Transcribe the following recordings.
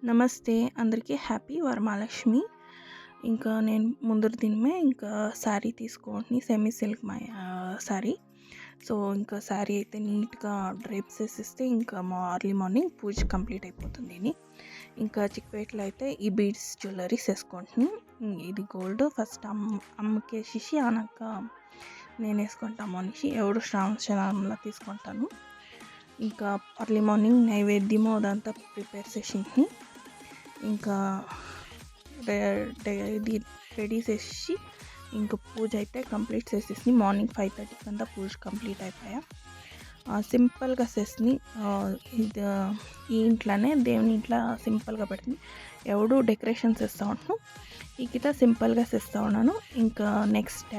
నమస్తే అందరికీ హ్యాపీ వరమహాలక్ష్మి. ఇంకా నేను ముందర దినమే ఇంకా శారీ తీసుకోండి సెమీ సిల్క్ శారీ. సో ఇంకా శారీ అయితే నీట్గా డ్రేప్స్ వేసిస్తే ఇంకా అర్లీ మార్నింగ్ పూజ కంప్లీట్ అయిపోతుంది. ఇంకా చిక్పేటలో అయితే ఈ బీడ్స్ జ్యువెలరీస్ వేసుకుంటుని. ఇది గోల్డ్ ఫస్ట్ అమ్మకి వేసేసి ఆనక నేను వేసుకుంటాము అనేసి ఎవడు శ్రావణ తీసుకుంటాను. ఇంకా అర్లీ మార్నింగ్ నైవేద్యము అదంతా ప్రిపేర్ చేసింది. ఇంకా ఇది రెడీ చేసి ఇంకా పూజ అయితే కంప్లీట్ చేసేసి మార్నింగ్ 5:30 అంతా పూజ కంప్లీట్ అయిపోయా. సింపుల్గా చేసి ఇది ఈ ఇంట్లోనే దేవుని ఇంట్లో సింపుల్గా పెడుతుంది. ఎవడు డెకరేషన్స్ చేస్తూ ఉంటాను, ఈ కింద సింపుల్గా చేస్తూ ఉన్నాను. ఇంకా నెక్స్ట్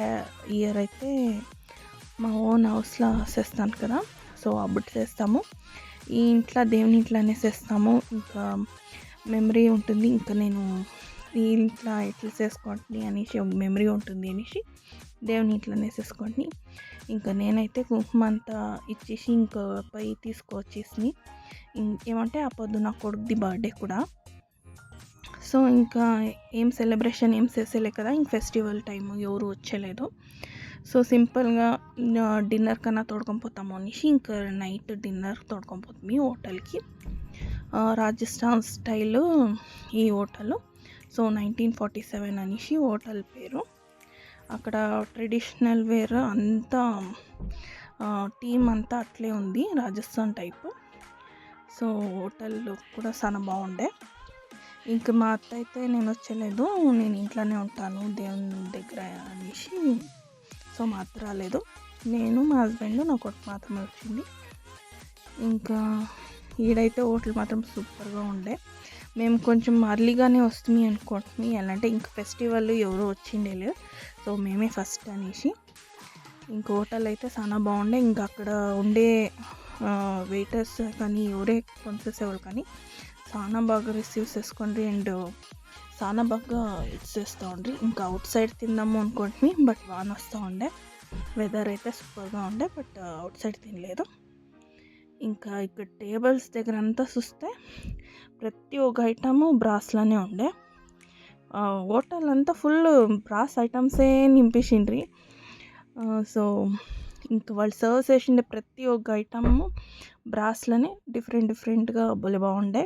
ఇయర్ అయితే మా ఓన్ హౌస్లో చేస్తాను కదా, సో అప్పుడు చేస్తాము. ఈ ఇంట్లో దేవుని ఇంట్లోనే చేస్తాము. ఇంకా మెమరీ ఉంటుంది. ఇంకా నేను ఈ ఇంట్లో ఎట్లా చేసుకోండి అనేసి ఒక మెమరీ ఉంటుంది అనేసి దేవుని ఇంట్లోనే చేసుకోండి. ఇంకా నేనైతే కుంకుమ అంతా ఇచ్చేసి ఇంకా పై తీసుకొచ్చేసి ఏమంటే ఆ పొద్దు నా కొడుకుది బర్త్డే కూడా. సో ఇంకా ఏం సెలబ్రేషన్ ఏం చేసేలే కదా, ఇంక ఫెస్టివల్ టైము ఎవరు వచ్చేలేదు. సో సింపుల్గా డిన్నర్ కన్నా తోడుకొని పోతాము అనేసి ఇంకా నైట్ డిన్నర్ తోడుకొని పోతాము హోటల్కి. రాజస్థాన్ స్టైల్ ఈ హోటల్. సో 1947 అనేసి హోటల్ పేరు. అక్కడ ట్రెడిషనల్ వేర్ అంతా టీమ్ అంతా అట్లే ఉంది, రాజస్థాన్ టైపు. సో హోటల్ కూడా చాలా బాగుండే. ఇంకా మా అత్త అయితే నేను వచ్చలేదు, నేను ఇంట్లోనే ఉంటాను దేవుని దగ్గర అనేసి. సో మా అత్త రాలేదు, నేను మా హస్బెండ్ నా కొడుకు మాత్రమే వచ్చింది. ఇంకా ఈడైతే హోటల్ మాత్రం సూపర్గా ఉండే. మేము కొంచెం అర్లీగానే వస్తుంది అనుకుంటున్నాం, ఎలా అంటే ఇంకా ఫెస్టివల్ ఎవరు వచ్చిండేలేదు, సో మేమే ఫస్ట్ అనేసి. ఇంక హోటల్ అయితే చాలా బాగుండే. ఇంకా అక్కడ ఉండే వెయిటర్స్ కానీ ఎవరే కొనిసేవాళ్ళు కానీ చాలా బాగా రిసీవ్ చేసుకోండి అండ్ చాలా బాగా ఇచ్చేస్తూ ఉండ్రి. ఇంకా అవుట్ సైడ్ తిందాము అనుకుంటున్నాం, బట్ వాన వస్తూ ఉండే, వెదర్ అయితే సూపర్గా ఉండే, బట్ అవుట్ సైడ్ తినలేదు. ఇంకా ఇక్కడ టేబుల్స్ దగ్గర అంతా చూస్తే ప్రతి ఒక్క ఐటము బ్రాస్లోనే ఉండే. హోటల్ అంతా ఫుల్ బ్రాస్ ఐటమ్సే నింపేసిండ్రి. సో ఇంకా వాళ్ళు సర్వ్ చేసిండే ప్రతి ఒక్క ఐటము బ్రాస్లోనే డిఫరెంట్గా భలే బాగుండే.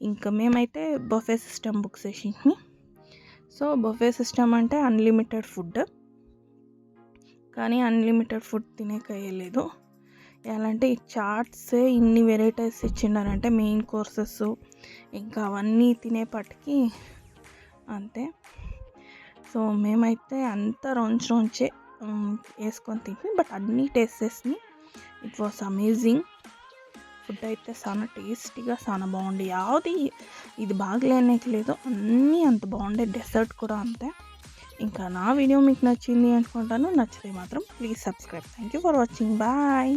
ఇంకా మేమైతే బఫే సిస్టమ్ బుక్ చేసింది. సో బఫే సిస్టమ్ అంటే అన్లిమిటెడ్ ఫుడ్, కానీ అన్లిమిటెడ్ ఫుడ్ తినేకయ్యలేదు. ఎలా అంటే ఈ చాట్సే ఇన్ని వెరైటీస్ ఇచ్చిండారంటే మెయిన్ కోర్సెస్ ఇంకా అవన్నీ తినేపటికి అంతే. సో మేమైతే అంతా రొంచే వేసుకొని తింటాం, బట్ అన్నీ టేస్ట్ చేసి ఇట్ వాస్ అమేజింగ్. ఫుడ్ అయితే చాలా టేస్టీగా చాలా బాగుండే, యావది ఇది బాగలేనేకి లేదు, అన్నీ అంత బాగుండే. డెసర్ట్ కూడా అంతే. ఇంకా నా వీడియో మీకు నచ్చింది అనుకుంటాను, నచ్చితే మాత్రం please subscribe. Thank you for watching, bye.